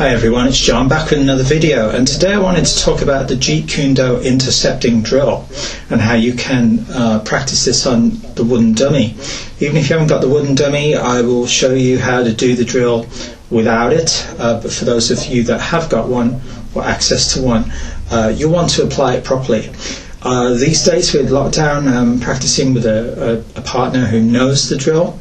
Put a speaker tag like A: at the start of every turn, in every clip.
A: Hi everyone, it's John back with another video, and today I wanted to talk about the Jeet Kune Do Intercepting Drill and how you can practice this on the wooden dummy. Even if you haven't got the wooden dummy, I will show you how to do the drill without it, but for those of you that have got one or access to one, you'll want to apply it properly. These days with lockdown, practicing with a partner who knows the drill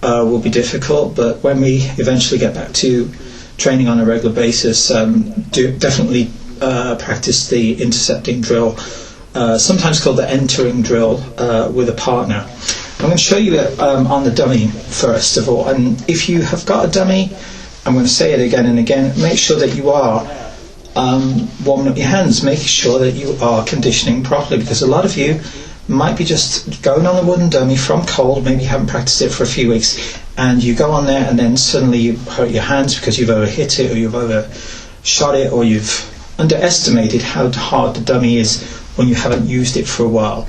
A: will be difficult, but when we eventually get back to training on a regular basis, definitely practice the intercepting drill, sometimes called the entering drill, with a partner. I'm going to show you it on the dummy first of all, and if you have got a dummy, I'm going to say it again and again, make sure that you are warming up your hands, make sure that you are conditioning properly, because a lot of you might be just going on the wooden dummy from cold, maybe you haven't practiced it for a few weeks, and you go on there and then suddenly you hurt your hands because you've overhit it or you've overshot it or you've underestimated how hard the dummy is when you haven't used it for a while.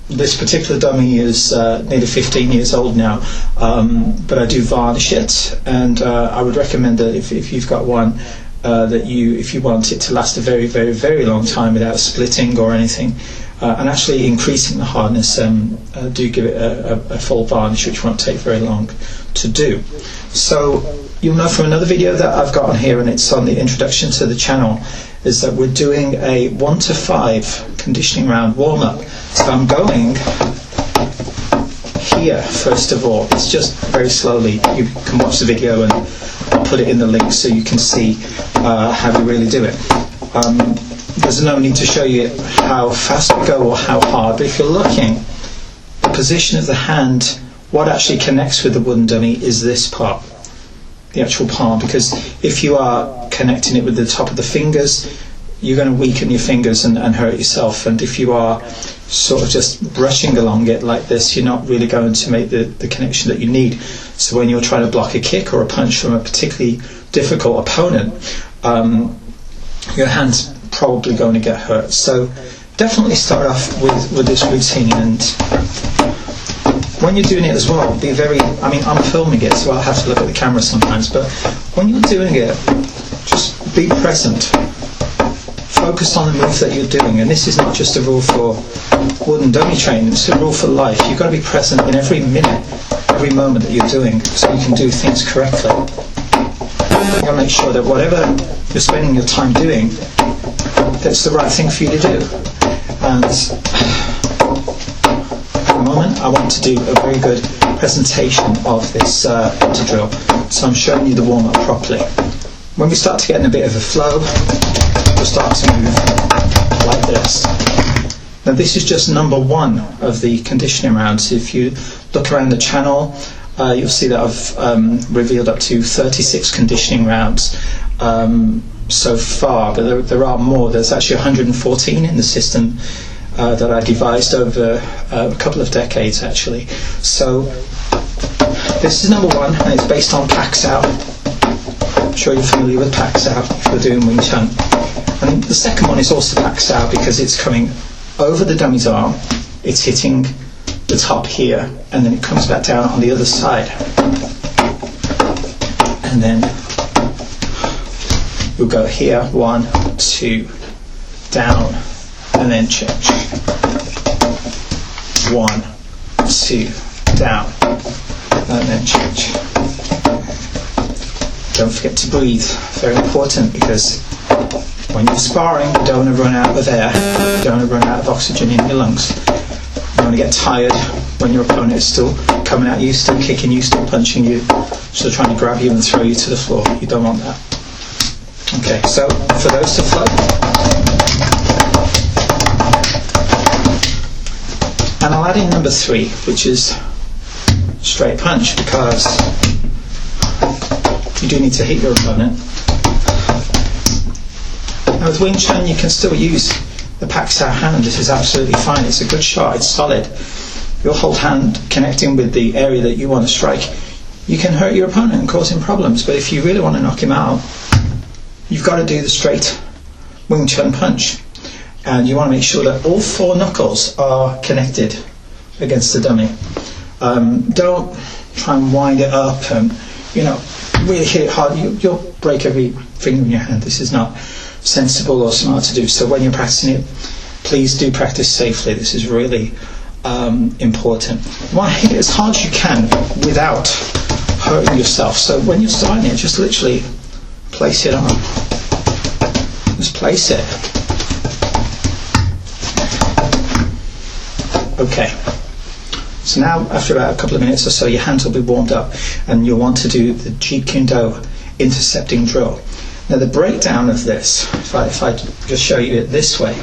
A: This particular dummy is nearly 15 years old now, but I do varnish it, and I would recommend that if you've got one, that if you want it to last a very, very, very long time without splitting or anything, and actually increasing the hardness, do give it a full varnish, which won't take very long to do. So you'll know from another video that I've got on here, and it's on the introduction to the channel, is that we're doing a 1 to 5 conditioning round warm-up. So I'm going here first of all. It's just very slowly. You can watch the video and I'll put it in the link so you can see how we really do it. There's no need to show you how fast we go or how hard, but if you're looking, the position of the hand, what actually connects with the wooden dummy is this part, the actual palm, because if you are connecting it with the top of the fingers, you're going to weaken your fingers and hurt yourself, and if you are sort of just brushing along it like this, you're not really going to make the connection that you need. So when you're trying to block a kick or a punch from a particularly difficult opponent, your hand's probably going to get hurt. So definitely start off with this routine, and when you're doing it as well, be very, I'm filming it so I'll have to look at the camera sometimes, but when you're doing it, just be present, focus on the move that you're doing. And this is not just a rule for wooden dummy training, it's a rule for life. You've got to be present in every minute, every moment that you're doing, so you can do things correctly. You've got to make sure that whatever you're spending your time doing, that's the right thing for you to do. And at the moment I want to do a very good presentation of this drill, so I'm showing you the warm-up properly. When we start to get in a bit of a flow, we'll start to move like this. Now this is just number 1 of the conditioning rounds. If you look around the channel, you'll see that I've revealed up to 36 conditioning rounds so far, but there are more. There's actually 114 in the system that I devised over a couple of decades actually. So this is number 1, and it's based on Pak-Sao. I'm sure you're familiar with Pak-Sao if you're doing Wing Chun. And the second one is also Pak-Sao because it's coming over the dummy's arm, it's hitting the top here, and then it comes back down on the other side. And then we'll go here, 1, 2, down, and then change. 1, 2, down, and then change. Don't forget to breathe, very important, because when you're sparring, you don't want to run out of air, you don't want to run out of oxygen in your lungs. You want to get tired when your opponent is still coming at you, still kicking you, still punching you, still trying to grab you and throw you to the floor. You don't want that. Okay, so for those to flow, and I'll add in number 3, which is straight punch, because you do need to hit your opponent. Now with Wing Chun you can still use the Pak-Sao hand. This is absolutely fine, it's a good shot, it's solid. Your whole hand connecting with the area that you want to strike, you can hurt your opponent and cause him problems, but if you really want to knock him out, you've got to do the straight Wing Chun punch, and you want to make sure that all 4 knuckles are connected against the dummy. Don't try and wind it up and really hit it hard, you'll break every finger in your hand. This is not sensible or smart to do. So when you're practicing it, please do practice safely. This is really important. You want to hit it as hard as you can without hurting yourself. So when you're starting it, just literally place it on. Just place it. Okay. So now, after about a couple of minutes or so, your hands will be warmed up, and you'll want to do the Jeet Kune Do Intercepting Drill. Now, the breakdown of this, if I just show you it this way,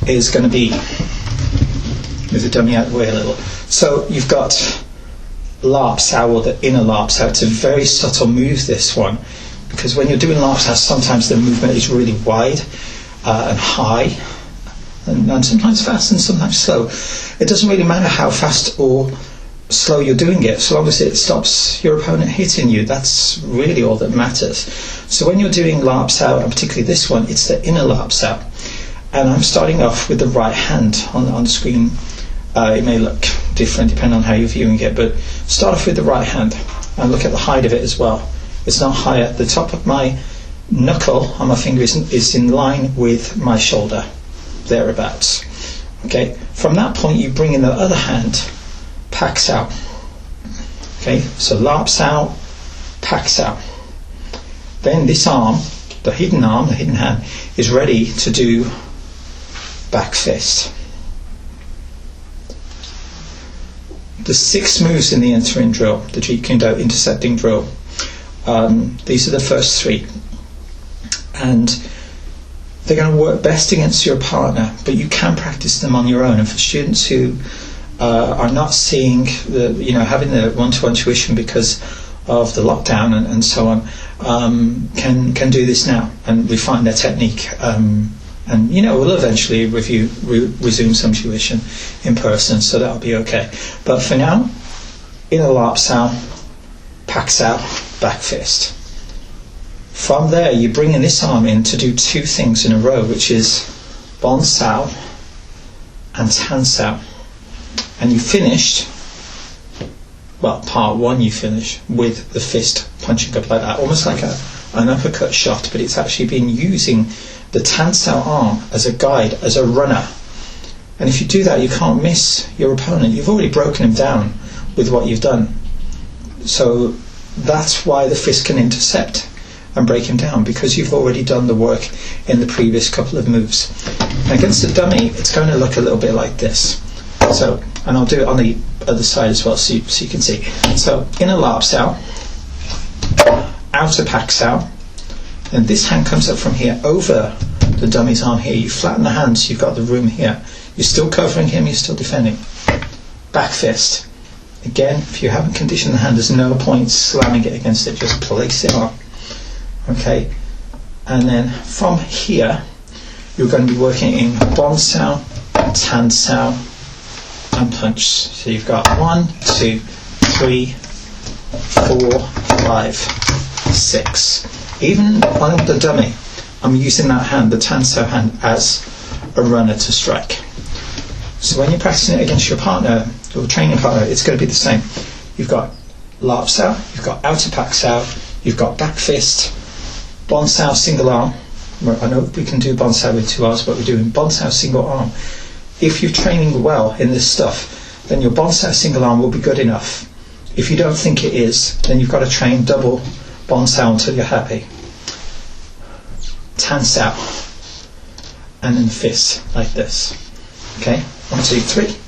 A: is going to be, move the dummy out of the way a little. So you've got larp sao, or the inner larp sao. It's a very subtle move, this one, because when you're doing larp sao, sometimes the movement is really wide and high, and sometimes fast and sometimes slow. It doesn't really matter how fast or slow you're doing it, so long as it stops your opponent hitting you. That's really all that matters. So when you're doing larp sao, and particularly this one, it's the inner larp sao. And I'm starting off with the right hand on the screen. It may look different depending on how you're viewing it, but start off with the right hand and look at the height of it as well. It's not higher. The top of my knuckle on my finger is in line with my shoulder, thereabouts. Okay, from that point you bring in the other hand, pak sao. Okay, so larp sao, pak sao. Then this arm, the hidden hand, is ready to do back fist. The 6 moves in the entering drill, the Jeet Kune Do Intercepting Drill, these are the first 3. And they're going to work best against your partner, but you can practice them on your own. And for students who are not seeing having the one-to-one tuition because of the lockdown and so on, can do this now and refine their technique. And we'll eventually resume some tuition in person, so that'll be okay. But for now, inner larp sao, pak sao, back fist. From there, you bring in this arm in to do 2 things in a row, which is bon sao and tan sao. And you finished, part 1 you finish with the fist punching up like that, almost like an uppercut shot, but it's actually been using the tan sao arm as a guide, as a runner. And if you do that, you can't miss your opponent. You've already broken him down with what you've done. So that's why the fist can intercept and break him down, because you've already done the work in the previous couple of moves. And against the dummy, it's going to look a little bit like this. So, and I'll do it on the other side as well, so you can see. So, inner larp sao, outer pak sao, and this hand comes up from here over the dummy's arm here. You flatten the hand so you've got the room here. You're still covering him, you're still defending. Back fist. Again, if you haven't conditioned the hand, there's no point slamming it against it, just place it on. Okay, and then from here you're going to be working in bon sao, tan sao and punch. So you've got 1, 2, 3, 4, 5, 6. Even on the dummy, I'm using that hand, the tan sao hand, as a runner to strike. So when you're practicing it against your partner, your training partner, it's going to be the same. You've got larp sao, you've got outer pak sao, you've got back fist, bon sao single arm. I know we can do bon sao with 2 arms, but we're doing bon sao single arm. If you're training well in this stuff, then your bon sao single arm will be good enough. If you don't think it is, then you've got to train double bon sao until you're happy. Tan sao, and then fist like this. Okay, 1, 2, 3.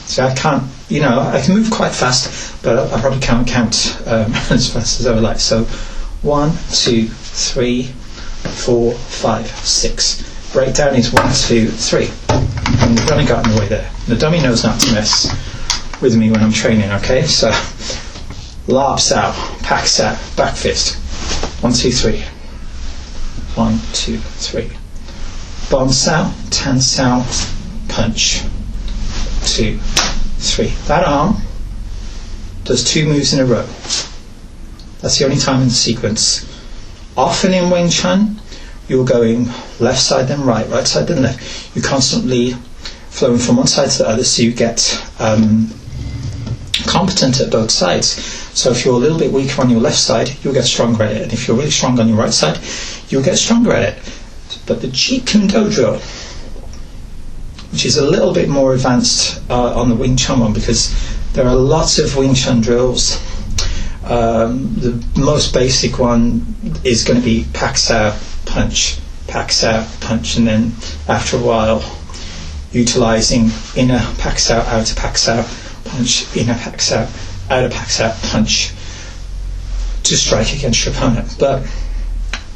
A: So I can't, I can move quite fast, but I probably can't count as fast as I would like. So 1, 2, 3, 4, 5, 6. Breakdown is 1, 2, 3. And the dummy got in the way there. The dummy knows not to mess with me when I'm training, okay? So larp sao, pak sao, back fist. 1, 2, 3. 1, 2, 3. Bon sao, tan sao, punch. 2, 3. That arm does 2 moves in a row. That's the only time in the sequence. Often in Wing Chun, you're going left side then right, right side then left. You're constantly flowing from one side to the other, so you get competent at both sides. So if you're a little bit weaker on your left side, you'll get stronger at it. And if you're really strong on your right side, you'll get stronger at it. But the Jeet Kune Do drill, which is a little bit more advanced on the Wing Chun one, because there are lots of Wing Chun drills. The most basic one is going to be pak sao, punch, and then after a while utilizing inner pak sao, outer pak sao, punch, inner pak sao, outer pak sao, punch to strike against your opponent. But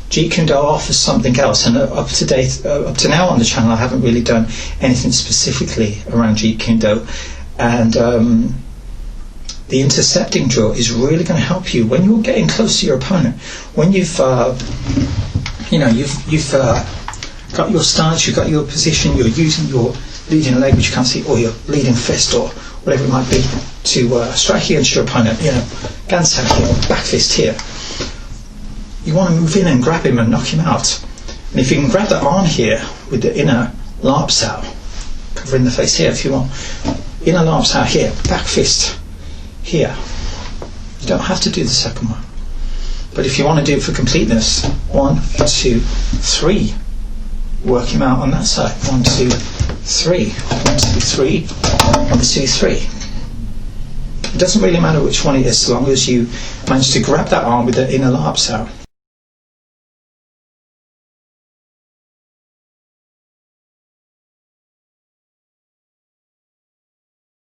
A: Jeet Kune Do offers something else, and up to now on the channel I haven't really done anything specifically around Jeet Kune Do, and the intercepting drill is really going to help you when you're getting close to your opponent. When you've got your stance, you've got your position, you're using your leading leg, which you can't see, or your leading fist, or whatever it might be, to strike against your opponent. Gansau here, back fist here. You want to move in and grab him and knock him out. And if you can grab the arm here with the inner larp sao, covering the face here if you want, inner larp sao here, back fist here. You don't have to do the second one, but if you want to do it for completeness, 1, 2, 3, work him out on that side. 1, 2, 3, 1, 2, 3, 1, 2, 3. It doesn't really matter which one it is, so long as you manage to grab that arm with the inner larp sao.